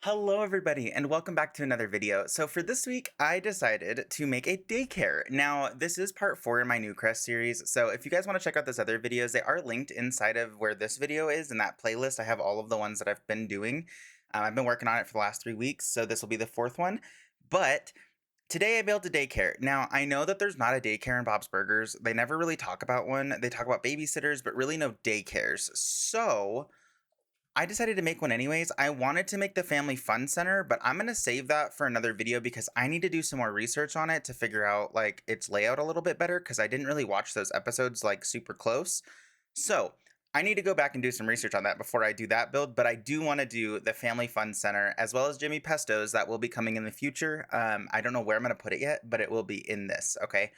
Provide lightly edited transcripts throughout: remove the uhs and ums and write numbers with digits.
Hello everybody and welcome back to another video. So for this week, I decided to make a daycare. Now, this is part 4 in my Newcrest series, so if you guys want to check out those other videos, they are linked inside of where this video is in that playlist. I have all of the ones that I've been doing. I've been working on it for the last 3 weeks, so this will be the 4th one. But today I built a daycare. Now, I know that there's not a daycare in Bob's Burgers. They never really talk about one. They talk about babysitters, but really no daycares. So I decided to make one anyways. I wanted to make the family fun center, but I'm going to save that for another video because I need to do some more research on it to figure out like its layout a little bit better because I didn't really watch those episodes like super close. So I need to go back and do some research on that before I do that build, but I do want to do the family fun center as well as Jimmy Pesto's that will be coming in the future. I don't know where I'm going to put it yet, but it will be in this. Okay.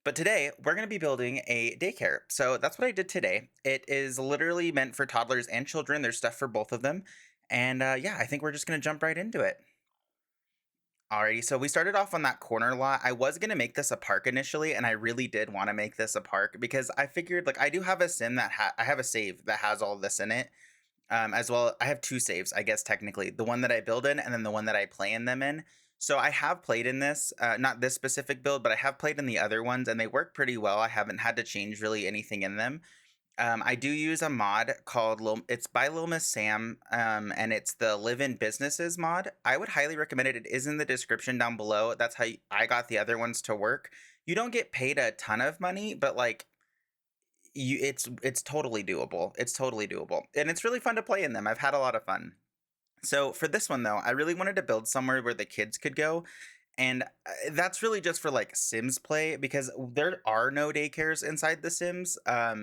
But today, we're going to be building a daycare. So that's what I did today. It is literally meant for toddlers and children. There's stuff for both of them. And yeah, I think we're just going to jump right into it. Alrighty, so we started off on that corner lot. I was going to make this a park initially, and I really did want to make this a park because I figured, like, I do have a sim that I have a save that has all of this in it. As well, I have 2 saves, I guess, technically. The one that I build in and then the one that I play in them in. So I have played in this, not this specific build, but I have played in the other ones, and they work pretty well. I haven't had to change really anything in them. I do use a mod called it's by Lil Miss Sam, and it's the Live in Businesses mod. I would highly recommend it. It is in the description down below. That's how I got the other ones to work. You don't get paid a ton of money, but like it's totally doable. It's totally doable, and it's really fun to play in them. I've had a lot of fun. So for this one though, I really wanted to build somewhere where the kids could go. And that's really just for like Sims play because there are no daycares inside The Sims.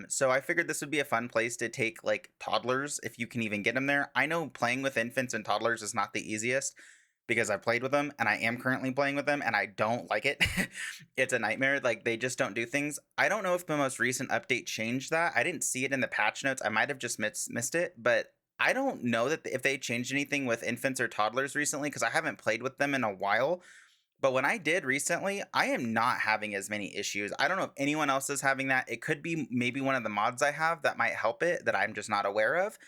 So I figured this would be a fun place to take like toddlers if you can even get them there. I know playing with infants and toddlers is not the easiest because I played with them and I am currently playing with them and I don't like it. It's a nightmare. Like they just don't do things. I don't know if the most recent update changed that. I didn't see it in the patch notes. I might have just missed it, but I don't know that if they changed anything with infants or toddlers recently because I haven't played with them in a while. But when I did recently, I am not having as many issues. I don't know if anyone else is having that. It could be maybe one of the mods I have that might help it that I'm just not aware of.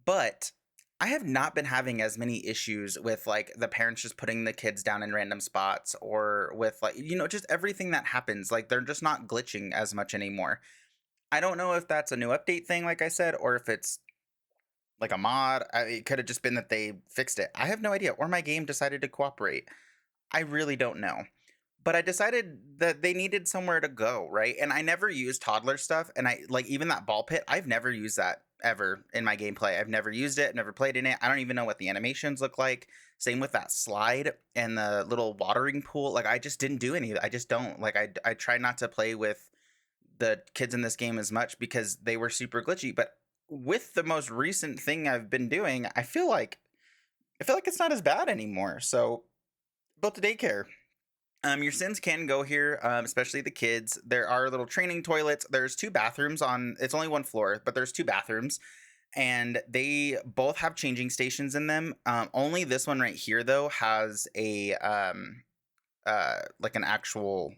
But I have not been having as many issues with like the parents just putting the kids down in random spots or with like, just everything that happens. Like they're just not glitching as much anymore. I don't know if that's a new update thing, like I said, or if it's like a mod. It could have just been that they fixed it. I have no idea. Or my game decided to cooperate. I really don't know. But I decided that they needed somewhere to go, right? And I never use toddler stuff. And I like even that ball pit, I've never used that ever in my gameplay. I've never used it, never played in it. I don't even know what the animations look like. Same with that slide and the little watering pool. Like I just didn't do any of it. I just don't. Like I try not to play with the kids in this game as much because they were super glitchy. But with the most recent thing I've been doing, I feel like it's not as bad anymore. So built a daycare. Your Sims can go here, especially the kids. There are little training toilets. There's 2 bathrooms on. It's only 1 floor, but there's 2 bathrooms, and they both have changing stations in them. Only this one right here though has a like an actual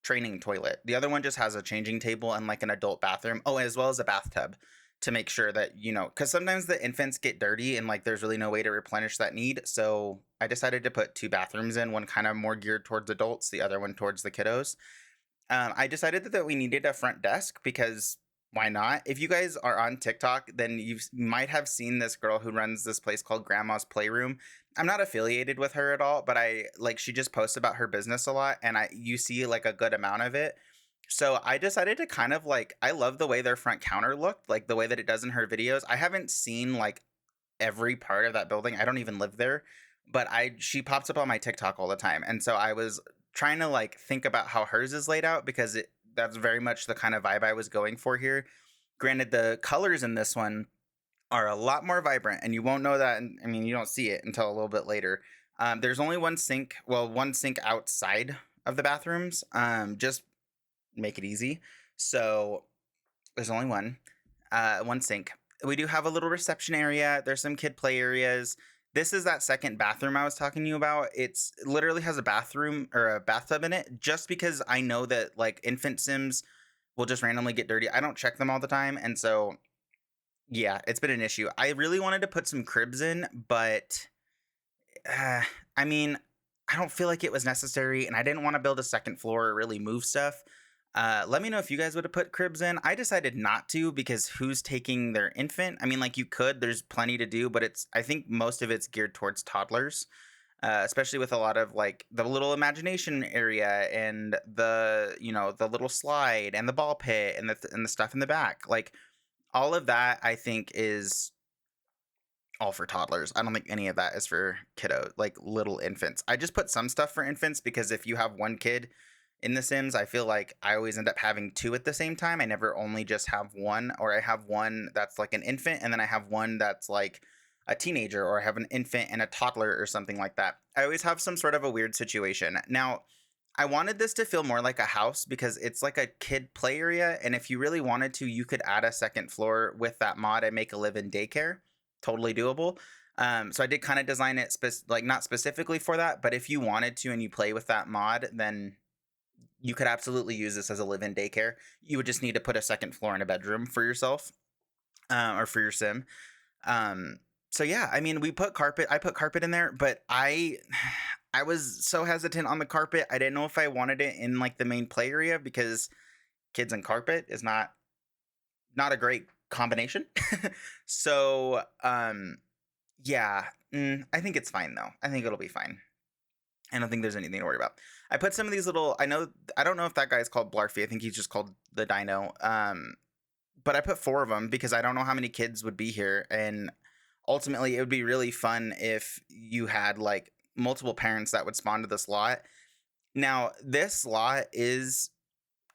training toilet. The other one just has a changing table and like an adult bathroom. Oh, as well as a bathtub to make sure that, because sometimes the infants get dirty and like there's really no way to replenish that need. So I decided to put 2 bathrooms in, one kind of more geared towards adults, the other one towards the kiddos. I decided that we needed a front desk because why not? If you guys are on TikTok, then you might have seen this girl who runs this place called Grandma's Playroom. I'm not affiliated with her at all, but she just posts about her business a lot and you see like a good amount of it. So I decided to kind of I love the way their front counter looked, like the way that it does in her videos. I haven't seen like every part of that building. I don't even live there, but she pops up on my TikTok all the time. And so I was trying to like think about how hers is laid out because that's very much the kind of vibe I was going for here. Granted, the colors in this one are a lot more vibrant and you won't know that. I mean, you don't see it until a little bit later. There's only one sink outside of the bathrooms. Just make it easy. So there's only one sink. We do have a little reception area. There's some kid play areas. This is that second bathroom I was talking to you about. It literally has a bathroom or a bathtub in it just because I know that like infant Sims will just randomly get dirty. I don't check them all the time. And so, yeah, it's been an issue. I really wanted to put some cribs in, but I mean, I don't feel like it was necessary, and I didn't want to build a second floor or really move stuff. Let me know if you guys would have put cribs in. I decided not to because who's taking their infant? I mean, like you could. There's plenty to do, but I think most of it's geared towards toddlers, especially with a lot of like the little imagination area and the little slide and the ball pit and the stuff in the back. Like all of that, I think is all for toddlers. I don't think any of that is for kiddo, like little infants. I just put some stuff for infants because if you have one kid in The Sims, I feel like I always end up having two at the same time. I never only just have one, or I have one that's like an infant, and then I have one that's like a teenager, or I have an infant and a toddler or something like that. I always have some sort of a weird situation. Now, I wanted this to feel more like a house because it's like a kid play area. And if you really wanted to, you could add a second floor with that mod and make a live-in daycare. Totally doable. So I did kind of design it like not specifically for that, but if you wanted to and you play with that mod, then you could absolutely use this as a live-in daycare. You would just need to put a second floor in a bedroom for yourself, or for your sim. So yeah, I mean, we put carpet. I put carpet in there, but I was so hesitant on the carpet. I didn't know if I wanted it in like the main play area because kids and carpet is not a great combination. So yeah, I think it's fine though. I think it'll be fine. I don't think there's anything to worry about. I put some of these little. I don't know if that guy's called Blarfy. I think he's just called the Dino. But I put 4 of them because I don't know how many kids would be here, and ultimately it would be really fun if you had like multiple parents that would spawn to this lot. Now, this lot is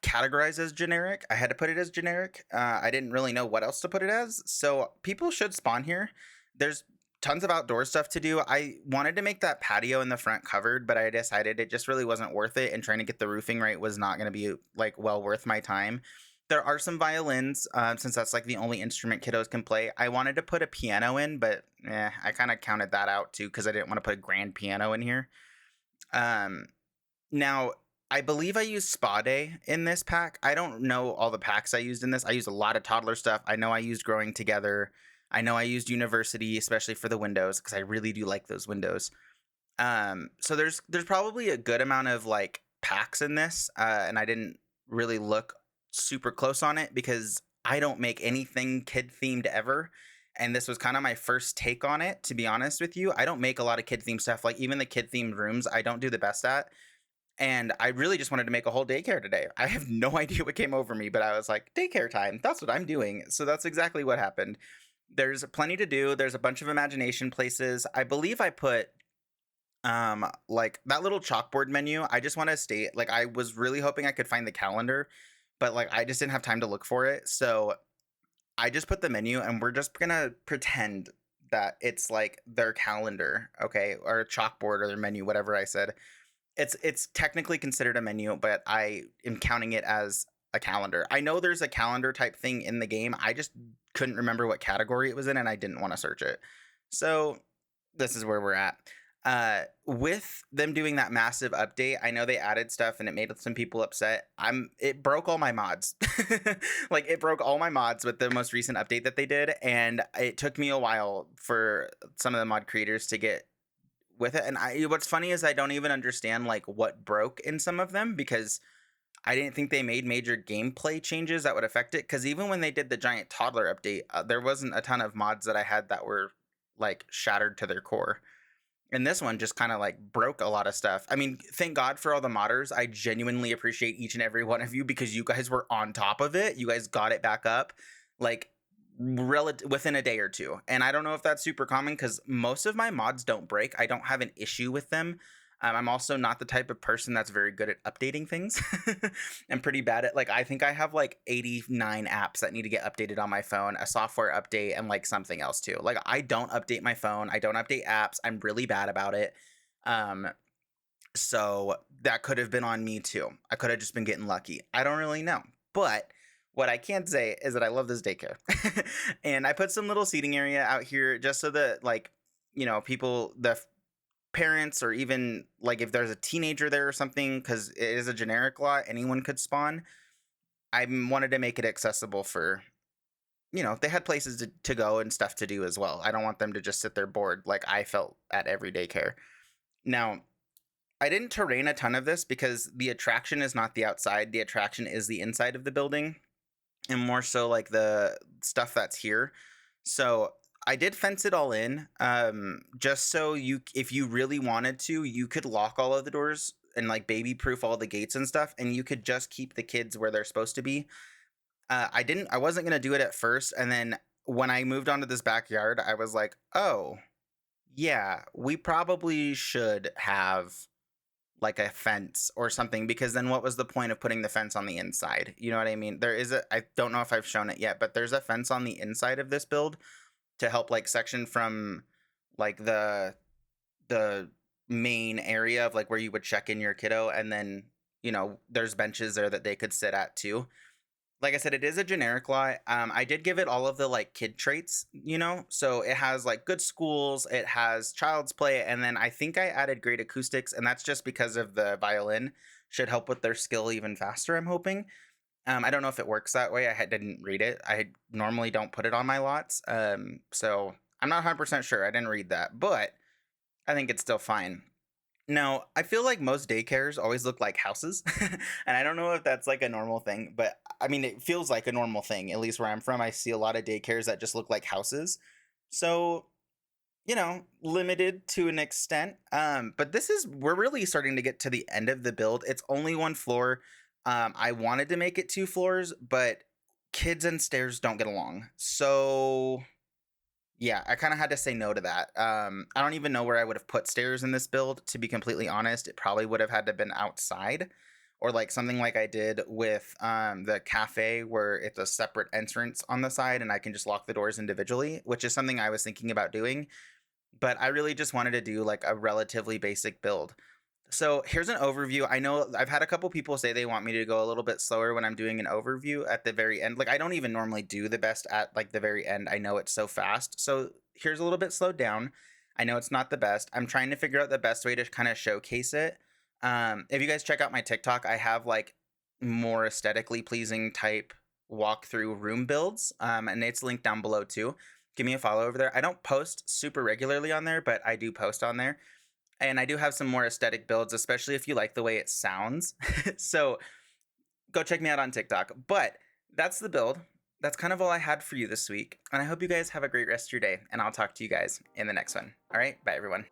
categorized as generic. I had to put it as generic. I didn't really know what else to put it as. So people should spawn here. There's tons of outdoor stuff to do. I wanted to make that patio in the front covered, but I decided it just really wasn't worth it. And trying to get the roofing right was not going to be like well worth my time. There are some violins, since that's like the only instrument kiddos can play. I wanted to put a piano in, but I kind of counted that out too because I didn't want to put a grand piano in here. Um, Now, I believe I used Spa Day in this pack. I don't know all the packs I used in this. I used a lot of toddler stuff. I know I used Growing Together. I know I used University, especially for the windows, because I really do like those windows. So there's probably a good amount of like packs in this, and I didn't really look super close on it because I don't make anything kid themed ever. And this was kind of my first take on it, to be honest with you. I don't make a lot of kid themed stuff. Like even the kid themed rooms, I don't do the best at. And I really just wanted to make a whole daycare today. I have no idea what came over me, but I was like, daycare time. That's what I'm doing. So that's exactly what happened. There's plenty to do. There's a bunch of imagination places. I believe I put like that little chalkboard menu. I just want to state like I was really hoping I could find the calendar, but like I just didn't have time to look for it. So I just put the menu and we're just gonna pretend that it's like their calendar, okay, or a chalkboard or their menu, whatever I said. It's technically considered a menu, but I am counting it as a calendar. I know there's a calendar type thing in the game. I just couldn't remember what category it was in, and I didn't want to search it. So this is where we're at. With them doing that massive update, I know they added stuff and it made some people upset. It broke all my mods. Like it broke all my mods with the most recent update that they did, and it took me a while for some of the mod creators to get with it. And what's funny is I don't even understand like what broke in some of them because I didn't think they made major gameplay changes that would affect it. Because even when they did the giant toddler update, there wasn't a ton of mods that I had that were like shattered to their core. And this one just kind of like broke a lot of stuff. I mean, thank God for all the modders. I genuinely appreciate each and every one of you because you guys were on top of it. You guys got it back up like within a day or two. And I don't know if that's super common because most of my mods don't break. I don't have an issue with them. I'm also not the type of person that's very good at updating things. I'm pretty bad at like, I think I have like 89 apps that need to get updated on my phone, a software update, and like something else too. Like I don't update my phone. I don't update apps. I'm really bad about it. So that could have been on me too. I could have just been getting lucky. I don't really know. But what I can say is that I love this daycare. And I put some little seating area out here just so that like, people, the parents, or even like if there's a teenager there or something, because it is a generic lot, anyone could spawn. I wanted to make it accessible for they had places to go and stuff to do as well. I don't want them to just sit there bored like I felt at every daycare. Now, I didn't terrain a ton of this because the attraction is not the outside. The attraction is the inside of the building, and more so like the stuff that's here. So I did fence it all in, just so if you really wanted to, you could lock all of the doors and like baby proof all the gates and stuff, and you could just keep the kids where they're supposed to be. I wasn't gonna do it at first, and then when I moved onto this backyard, I was like, oh yeah, we probably should have like a fence or something, because then what was the point of putting the fence on the inside? You know what I mean? I don't know if I've shown it yet, but there's a fence on the inside of this build to help like section from like the main area of like where you would check in your kiddo, and then there's benches there that they could sit at too. Like I said, it is a generic lot. I did give it all of the like kid traits, so it has like good schools, it has child's play, and then I think I added great acoustics, and that's just because of the violin. Should help with their skill even faster, I'm hoping. I don't know if it works that way. Didn't read it. I normally don't put it on my lots, so I'm not 100% sure. I didn't read that, but I think it's still fine. Now, I feel like most daycares always look like houses, and I don't know if that's like a normal thing, but I mean, it feels like a normal thing. At least where I'm from, I see a lot of daycares that just look like houses. So, limited to an extent. But we're really starting to get to the end of the build. It's only one floor. I wanted to make it 2 floors, but kids and stairs don't get along. So yeah, I kind of had to say no to that. I don't even know where I would have put stairs in this build, to be completely honest. It probably would have had to have been outside, or like something like I did with the cafe, where it's a separate entrance on the side and I can just lock the doors individually, which is something I was thinking about doing. But I really just wanted to do like a relatively basic build. So here's an overview. I know I've had a couple people say they want me to go a little bit slower when I'm doing an overview at the very end. Like, I don't even normally do the best at like the very end. I know it's so fast. So here's a little bit slowed down. I know it's not the best. I'm trying to figure out the best way to kind of showcase it. If you guys check out my TikTok, I have like more aesthetically pleasing type walkthrough room builds. And it's linked down below too. Give me a follow over there. I don't post super regularly on there, but I do post on there. And I do have some more aesthetic builds, especially if you like the way it sounds. So go check me out on TikTok. But that's the build. That's kind of all I had for you this week. And I hope you guys have a great rest of your day. And I'll talk to you guys in the next one. All right. Bye, everyone.